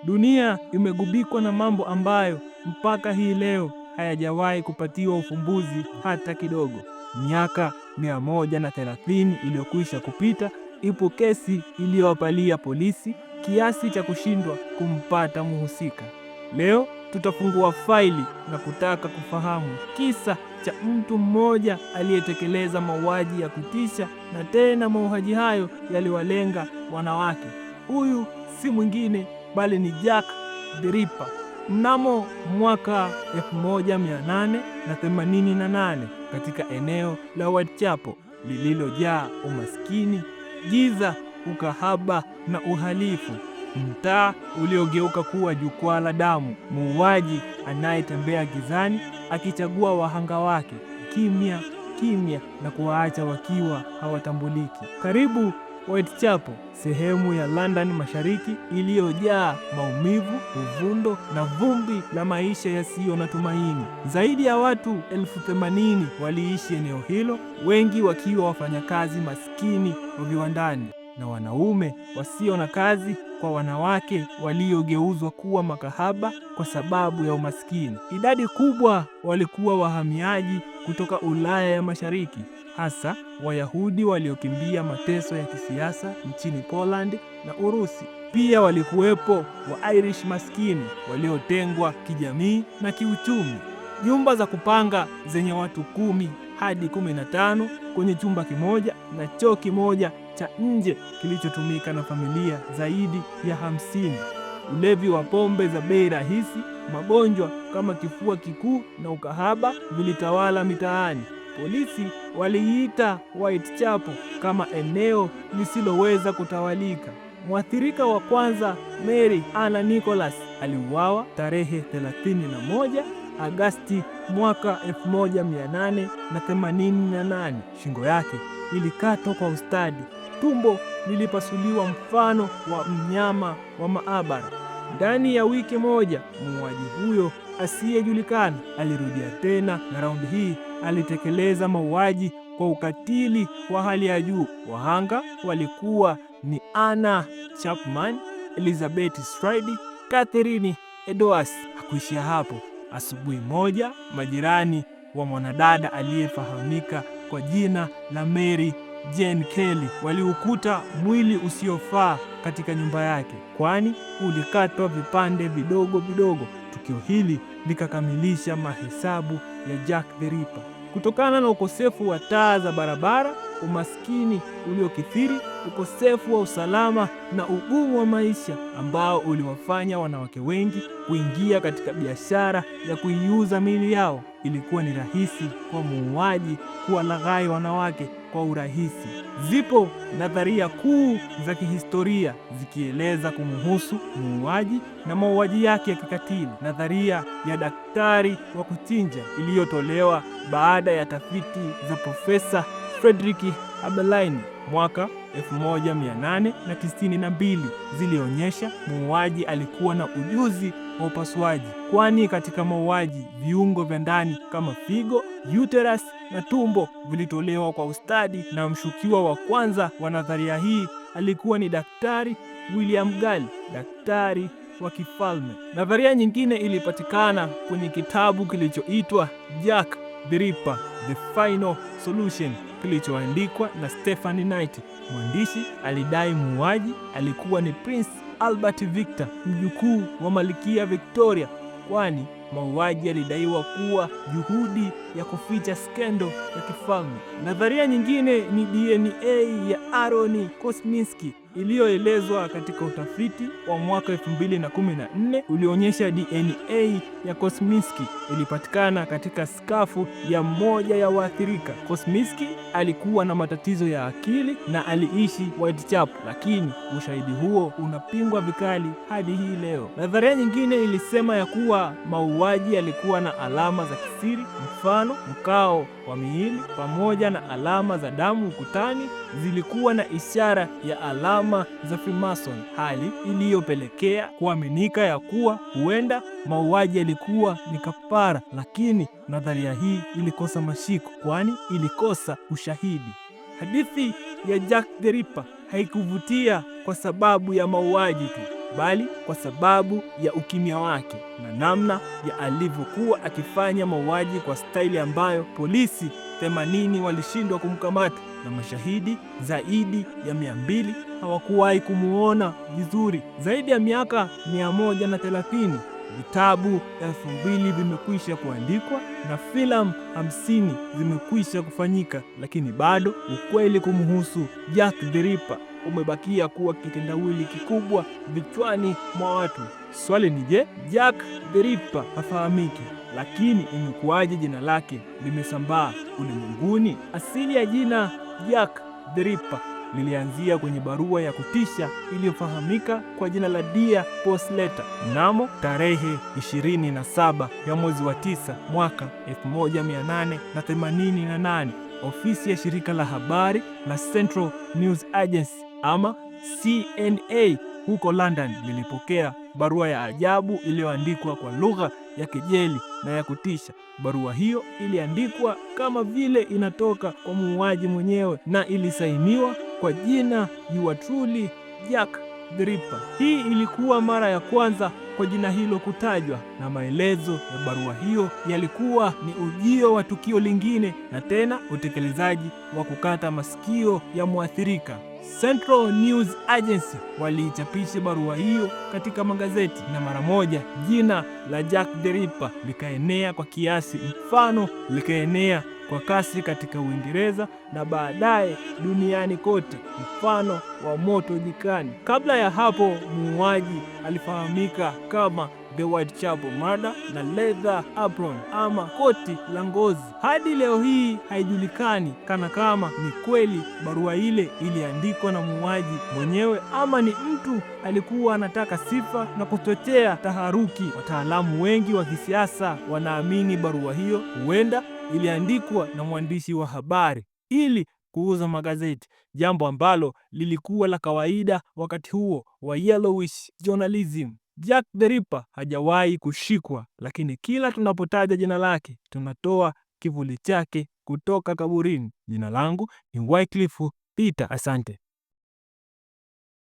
Dunia imegubikwa na mambo ambayo mpaka hii leo hayajawahi kupatiwa ufumbuzi hata kidogo. Miaka 130 iliyokwisha kupita, ipo kesi iliyowapalia polisi kiasi cha kushindwa kumpata mhusika. Leo tutafungua faili na kutaka kufahamu kisa cha mtu mmoja aliyetekeleza mauaji ya kutisha, na tena mauaji hayo yaliwalenga wanawake. Huyu si mwingine bali ni Jack the Ripper. Mnamo mwaka 1888 katika eneo la Whitechapel lililojaa umaskini, giza, ukahaba na uhalifu, mtaa uliogeuka kuwa jukwaa la damu, muuaji anayetembea gizani akichagua wahanga wake kimya kimya na kuwaacha wakiwa hawatambuliki. Karibu Whitechapel, sehemu ya London Mashariki iliyojaa maumivu, uvundo na vumbi la maisha yasiyo na tumaini. Zaidi ya watu 80,000 waliishi eneo hilo, wengi wakiwa wafanyakazi maskini wa viwandani na wanaume wasio na kazi, kwa wanawake waliogeuzwa kuwa makahaba kwa sababu ya umaskini. Idadi kubwa walikuwa wahamiaji kutoka Ulaya ya Mashariki, hasa Wayahudi waliokimbia mateso ya kisiasa nchini Poland na Urusi. Pia walikuwepo wa Irish maskini waliotengwa kijamii na kiuchumi. Nyumba za kupanga zenye watu 10 hadi 15 kwenye chumba kimoja na choo kimoja cha nje kilichotumika na familia zaidi ya 50. Ulevi wa pombe za bei rahisi, magonjwa kama kifua kikuu na ukahaba vilitawala mitaani. Polisi waliita Whitechapel kama eneo lisiloweza kutawalika. Mwathirika wa kwanza, Mary Anna Nicholas, aliuawa tarehe 31 Agosti mwaka 1888. Shingo yake ilikatwa kwa ustadi, tumbo lilipasuliwa mfano wa mnyama wa maabara. Ndani ya wiki moja, muuaji huyo asiyejulikana alirudia tena, na raundi hii alitekeleza mauaji kwa ukatili wa hali ya juu. Wahanga walikuwa ni Anna Chapman, Elizabeth Stride, Catherine Edwards. Hakuishia hapo. Asubuhi moja, majirani wa mwanadada aliyefahamika kwa jina la Mary Jane Kelly waliukuta mwili usiofaa katika nyumba yake, kwani ulikatwa vipande vidogo vidogo. Tukio hili likakamilisha mahesabu ya Jack the Ripper. Kutokana na ukosefu wa taa za barabara, umaskini uliokithiri, ukosefu wa usalama na ugumu wa maisha ambao uliwafanya wanawake wengi kuingia katika biashara ya kuiuza miili yao, ilikuwa ni rahisi kwa muuaji kuwalaghai wanawake kwa urahisi. Zipo nadharia kuu za kihistoria zikieleza kumhusu muuaji na mauaji yake ya kikatili. Nadharia ya daktari wa kuchinja iliyotolewa baada ya tafiti za Profesa Frederick Abeline mwaka 1892 zilionyesha muuaji alikuwa na ujuzi wa upasuaji, kwani katika mauaji viungo vya ndani kama figo, uterus na tumbo vilitolewa kwa ustadi, na mshukiwa wa kwanza wa nadharia hii alikuwa ni Daktari William Gale, daktari wa kifalme. Nadharia nyingine ilipatikana kwenye kitabu kilichoitwa Jack the Ripper, The Final Solution, kilichoandikwa na Stephen Knight. Mwandishi alidai muuaji alikuwa ni Prince Albert Victor, mjukuu wa Malkia Victoria, kwani mauaji yalidaiwa kuwa juhudi ya kuficha skendo ya kifalme. Nadharia nyingine ni DNA ya Aaron Kosminski iliyoelezwa katika utafiti wa mwaka 2014 ulionyesha DNA ya Kosminski ilipatikana katika skafu ya mmoja ya waathirika. Kosminski alikuwa na matatizo ya akili na aliishi Whitechapel, lakini ushahidi huo unapingwa vikali hadi hii leo. Nadharia nyingine ilisema ya kuwa mauaji yalikuwa na alama za kisiri, mfano mkao wa miili pamoja na alama za damu ukutani zilikuwa na ishara ya alama za Freemason, hali iliyopelekea kuaminika ya kuwa huenda mauaji yalikuwa ni kafara. Lakini nadharia hii ilikosa mashiko, kwani ilikosa ushahidi. Hadithi ya Jack the Ripper haikuvutia kwa sababu ya mauaji tu, bali kwa sababu ya ukimya wake na namna ya alivyokuwa akifanya mauaji kwa staili ambayo polisi 80 walishindwa kumkamata na mashahidi zaidi ya 200 hawakuwahi kumuona vizuri. Zaidi ya miaka 130, vitabu 2000 vimekwisha kuandikwa na filamu 50 zimekwisha kufanyika, lakini bado ukweli kumhusu Jack the Ripper umebakia kuwa kitendawili kikubwa vichwani mwa watu. Swali ni je, Jack the Ripper hafahamiki, lakini imekuwaje jina lake limesambaa ulimwenguni? Asili ya jina Jack the Ripper lilianzia kwenye barua ya kutisha iliyofahamika kwa jina la Dear Post Letter mnamo tarehe 27 ya mwezi wa 9 mwaka 1888. Ofisi ya shirika la habari la Central News Agency ama CNA huko London lilipokea barua ya ajabu iliyoandikwa kwa lugha ya kejeli na ya kutisha. Barua hiyo iliandikwa kama vile inatoka kwa muuaji mwenyewe na ilisainiwa kwa jina Yours truly Jack the Ripper. Hii ilikuwa mara ya kwanza kwa jina hilo kutajwa, na maelezo ya barua hiyo yalikuwa ni ujio wa tukio lingine na tena utekelezaji wa kukata masikio ya mwathirika. Central News Agency waliichapisha barua hiyo katika magazeti na mara moja jina la Jack the Ripper likaenea kwa kiasi, mfano likaenea kwa kasi katika Uingereza na baadaye duniani kote, mfano wa moto jikani. Kabla ya hapo, muuaji alifahamika kama The Whitechapel Murder na Leather Apron ama koti la ngozi. Hadi leo hii haijulikani kana kama ni kweli barua ile iliandikwa na muuaji mwenyewe ama ni mtu alikuwa anataka sifa na kuchochea taharuki. Wataalamu wengi wa kisiasa wanaamini barua hiyo huenda iliandikwa na mwandishi wa habari ili kuuza magazeti, jambo ambalo lilikuwa la kawaida wakati huo wa yellowish journalism. Jack the Ripper hajawahi kushikwa, lakini kila tunapotaja jina lake tunatoa kivuli chake kutoka kaburini. Jina langu ni Wycliffe Peter. Asante.